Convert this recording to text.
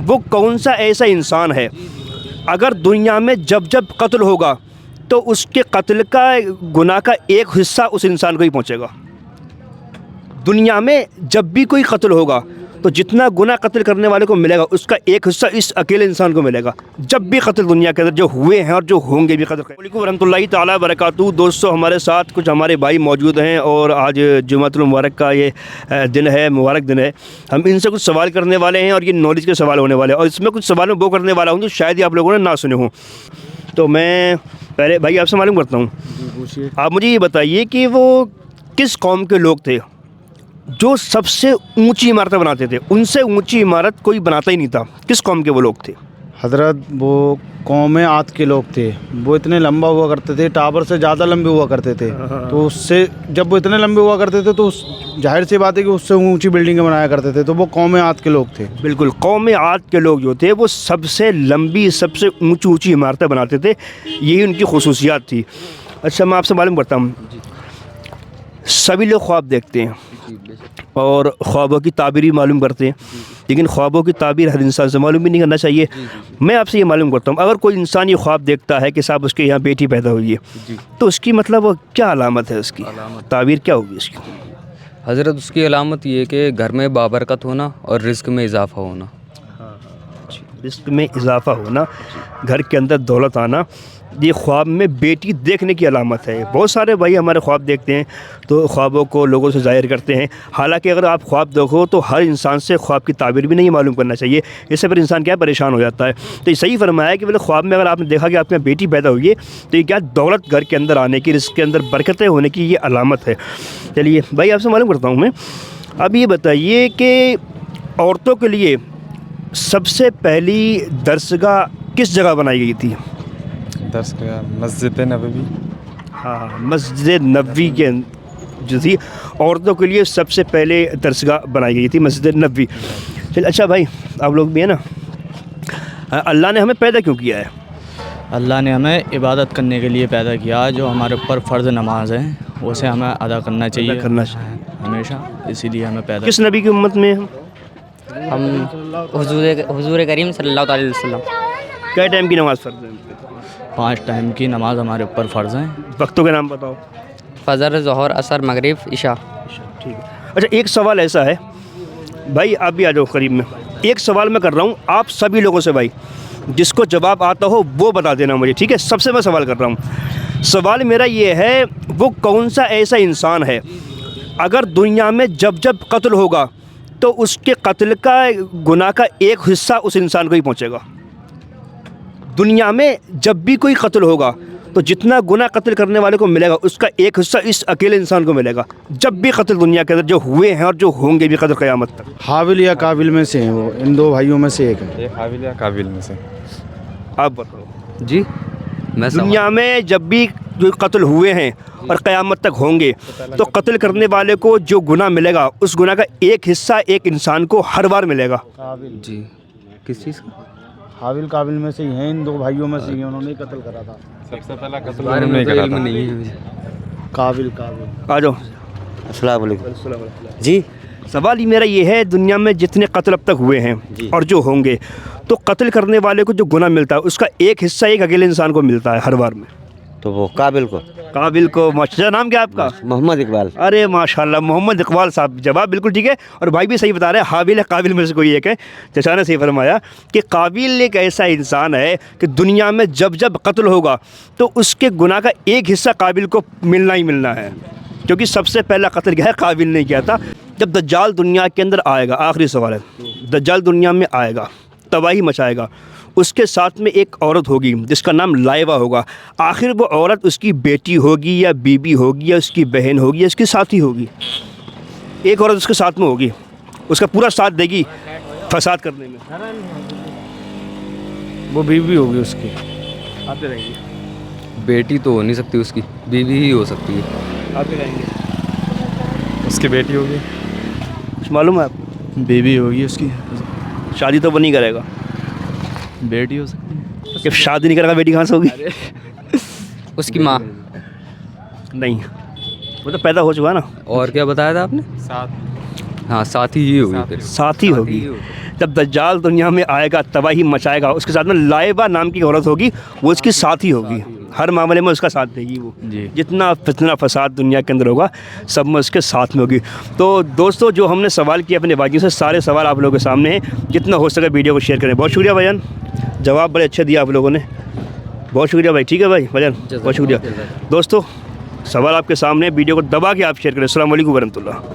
وہ کون سا ایسا انسان ہے اگر دنیا میں جب جب قتل ہوگا تو اس کے قتل کا گناہ کا ایک حصہ اس انسان کو ہی پہنچے گا. دنیا میں جب بھی کوئی قتل ہوگا تو جتنا گناہ قتل کرنے والے کو ملے گا اس کا ایک حصہ اس اکیلے انسان کو ملے گا. جب بھی قتل دنیا کے اندر جو ہوئے ہیں اور جو ہوں گے بھی قتل. السلام علیکم ورحمۃ اللہ تعالیٰ وبرکاتہ. دوستو ہمارے ساتھ کچھ ہمارے بھائی موجود ہیں اور آج جمعۃ المبارک کا یہ دن ہے، مبارک دن ہے. ہم ان سے کچھ سوال کرنے والے ہیں اور یہ نالج کے سوال ہونے والے ہیں، اور اس میں کچھ سوال میں وہ کرنے والا ہوں جو شاید ہی آپ لوگوں نے نہ سنے ہوں. تو میں پہلے بھائی آپ سے معلوم کرتا ہوں، آپ مجھے یہ بتائیے کہ وہ کس قوم کے لوگ تھے جو سب سے اونچی عمارتیں بناتے تھے؟ ان سے اونچی عمارت کوئی بناتا ہی نہیں تھا. کس قوم کے وہ لوگ تھے؟ حضرت وہ قوم عاد کے لوگ تھے. وہ اتنے لمبا ہوا کرتے تھے، ٹاور سے زیادہ لمبے ہوا کرتے تھے. تو اس سے جب وہ اتنے لمبے ہوا کرتے تھے تو ظاہر سی بات ہے کہ اس سے اونچی بلڈنگیں بنایا کرتے تھے. تو وہ قوم عاد کے لوگ تھے. بالکل، قوم عاد کے لوگ جو تھے وہ سب سے لمبی، سب سے اونچی اونچی عمارتیں بناتے تھے. یہی ان کی خصوصیات تھی. اچھا میں آپ سے معلوم کرتا ہوں، سبھی لوگ خواب دیکھتے ہیں اور خوابوں کی تعبیر بھی معلوم کرتے ہیں، لیکن خوابوں کی تعبیر ہر انسان سے معلوم بھی نہیں کرنا چاہیے. میں آپ سے یہ معلوم کرتا ہوں، اگر کوئی انسان یہ خواب دیکھتا ہے کہ صاحب اس کے یہاں بیٹی پیدا ہوئی ہے، تو اس کی مطلب کیا علامت ہے؟ اس کی تعبیر کیا ہوگی اس کی؟ حضرت اس کی علامت یہ کہ گھر میں بابرکت ہونا اور رزق میں اضافہ ہونا. رزق میں اضافہ ہونا، گھر کے اندر دولت آنا، یہ خواب میں بیٹی دیکھنے کی علامت ہے. بہت سارے بھائی ہمارے خواب دیکھتے ہیں تو خوابوں کو لوگوں سے ظاہر کرتے ہیں. حالانکہ اگر آپ خواب دیکھو تو ہر انسان سے خواب کی تعبیر بھی نہیں معلوم کرنا چاہیے. اس سے پھر انسان کیا پریشان ہو جاتا ہے. تو یہ صحیح فرمایا کہ مطلب خواب میں اگر آپ نے دیکھا کہ آپ کے یہاں بیٹی پیدا ہوئی ہے تو یہ کیا دولت گھر کے اندر آنے کی، رزق کے اندر برکتیں ہونے کی یہ علامت ہے. چلیے بھائی آپ سے معلوم کرتا ہوں میں، اب یہ بتائیے کہ عورتوں کے لیے سب سے پہلی درسگاہ کس جگہ بنائی گئی تھی؟ درسگاہ مسجد نبوی. ہاں، مسجد نبوی کے جو تھی عورتوں کے لیے سب سے پہلے درسگاہ بنائی گئی تھی، مسجد نبوی. چل اچھا بھائی آپ لوگ بھی ہیں نا، اللہ نے ہمیں پیدا کیوں کیا ہے؟ اللہ نے ہمیں عبادت کرنے کے لیے پیدا کیا. جو ہمارے اوپر فرض نماز ہے اسے ہمیں ادا کرنا چاہیے ہمیشہ. اسی لیے ہمیں پیدا. کس نبی کی امت میں ہم حضور کریم صلی اللہ علیہ وسلم. کئے ٹائم کی نماز فرض ہے؟ 5 ٹائم کی نماز ہمارے اوپر فرض ہیں. وقتوں کے نام بتاؤ. فجر، ظہر، عصر، مغرب، عشاء. ٹھیک ہے. اچھا ایک سوال ایسا ہے بھائی، آپ بھی آ جاؤ قریب میں. ایک سوال میں کر رہا ہوں آپ سبھی لوگوں سے، بھائی جس کو جواب آتا ہو وہ بتا دینا مجھے، ٹھیک ہے؟ سب سے میں سوال کر رہا ہوں. سوال میرا یہ ہے، وہ کون سا ایسا انسان ہے اگر دنیا میں جب جب قتل ہوگا تو اس کے قتل کا گناہ کا ایک حصہ اس انسان کو ہی پہنچے گا؟ دنیا میں جب بھی کوئی قتل ہوگا تو جتنا گناہ قتل کرنے والے کو ملے گا اس کا ایک حصہ اس اکیلے انسان کو ملے گا. جب بھی قتل دنیا کے اندر جو ہوئے ہیں اور جو ہوں گے بھی قتل قیامت تک. حابل یا قابل میں سے ہیں، وہ ان 2 بھائیوں میں سے ایک ہے. حابل یا قابل میں سے. آپ بتاؤ. جی میں دنیا میں جب بھی جو قتل ہوئے ہیں اور قیامت تک ہوں گے تو قتل کرنے والے کو جو گناہ ملے گا اس گناہ کا ایک حصہ ایک انسان کو ہر بار ملے گا. جی کس چیز کا؟ حابل قابل میں سے ہی ہیں، ان 2 بھائیوں میں سے ہی ہیں، انہوں نے قتل کرا تھا. سب سے پہلا قتل بارے انہوں میں نے تو کرا علم تھا. نہیں ہے. قابل آ جاؤ. السلام علیکم. جی سوال ہی میرا یہ ہے، دنیا میں جتنے قتل اب تک ہوئے ہیں اور جو ہوں گے تو قتل کرنے والے کو جو گناہ ملتا ہے اس کا ایک حصہ ایک اکیلے انسان کو ملتا ہے ہر بار میں. تو وہ قابل کو. قابل کو. ماشاء نام کیا آپ کا؟ محمد اقبال. ارے ماشاء اللہ محمد اقبال صاحب، جواب بالکل ٹھیک ہے. اور بھائی بھی صحیح بتا رہے ہیں، حابل ہے قابل میں سے کوئی ایک ہے. چچا نے صحیح فرمایا کہ قابل ایک ایسا انسان ہے کہ دنیا میں جب جب قتل ہوگا تو اس کے گناہ کا ایک حصہ قابل کو ملنا ہی ملنا ہے، کیونکہ سب سے پہلا قتل کیا ہے؟ قابل نے کیا تھا. جب دجال دنیا کے اندر آئے گا، آخری سوال ہے، دجال دنیا میں آئے گا، تباہی مچائے گا، اس کے ساتھ میں ایک عورت ہوگی جس کا نام لائبہ ہوگا. آخر وہ عورت اس کی بیٹی ہوگی یا بیوی ہوگی یا اس کی بہن ہوگی یا اس کی ساتھی ہوگی. ایک عورت اس کے ساتھ میں ہوگی، اس کا پورا ساتھ دے گی فساد کرنے میں. وہ بیوی ہوگی اس کی. آتے رہیں گے. بیٹی تو ہو نہیں سکتی، اس کی بیوی ہی ہو سکتی ہے. آتے رہیں گے. اس کی بیٹی ہوگی. کچھ معلوم ہے آپ کو؟ بیوی ہوگی اس کی. شادی تو وہ نہیں کرے گا. بیٹی ہو سکتی ہے. کہ شادی نہیں کرے گا بیٹی کہاں سے ہوگی؟ اس کی ماں. نہیں، وہ تو پیدا ہو چکا نا. اور کیا بتایا تھا آپ نے؟ ساتھ. ہاں ساتھی ہی ہوگی پھر. ساتھی ہوگی. جب دجال دنیا میں آئے گا تباہی مچائے گا, اس کے ساتھ میں لائبہ نام کی عورت ہوگی, وہ اس کی ساتھی ہوگی, ہر معاملے میں اس کا ساتھ دے گی وہ. جتنا فتنہ فساد دنیا کے اندر ہوگا سب میں اس کے ساتھ میں ہوگی. تو دوستو جو ہم نے سوال کیا اپنے بھائیوں سے, سارے سوال آپ لوگوں کے سامنے ہیں, جتنا ہو سکے ویڈیو کو شیئر کریں. بہت شکریہ بھائی جان, جواب بڑے اچھے دیا آپ لوگوں نے, بہت شکریہ بھائی. ٹھیک ہے بھائی بھائی جان, بہت شکریہ. دوستو سوال آپ کے سامنے, ویڈیو کو دبا کے آپ شیئر کریں. السلام علیکم ورحمۃ اللہ.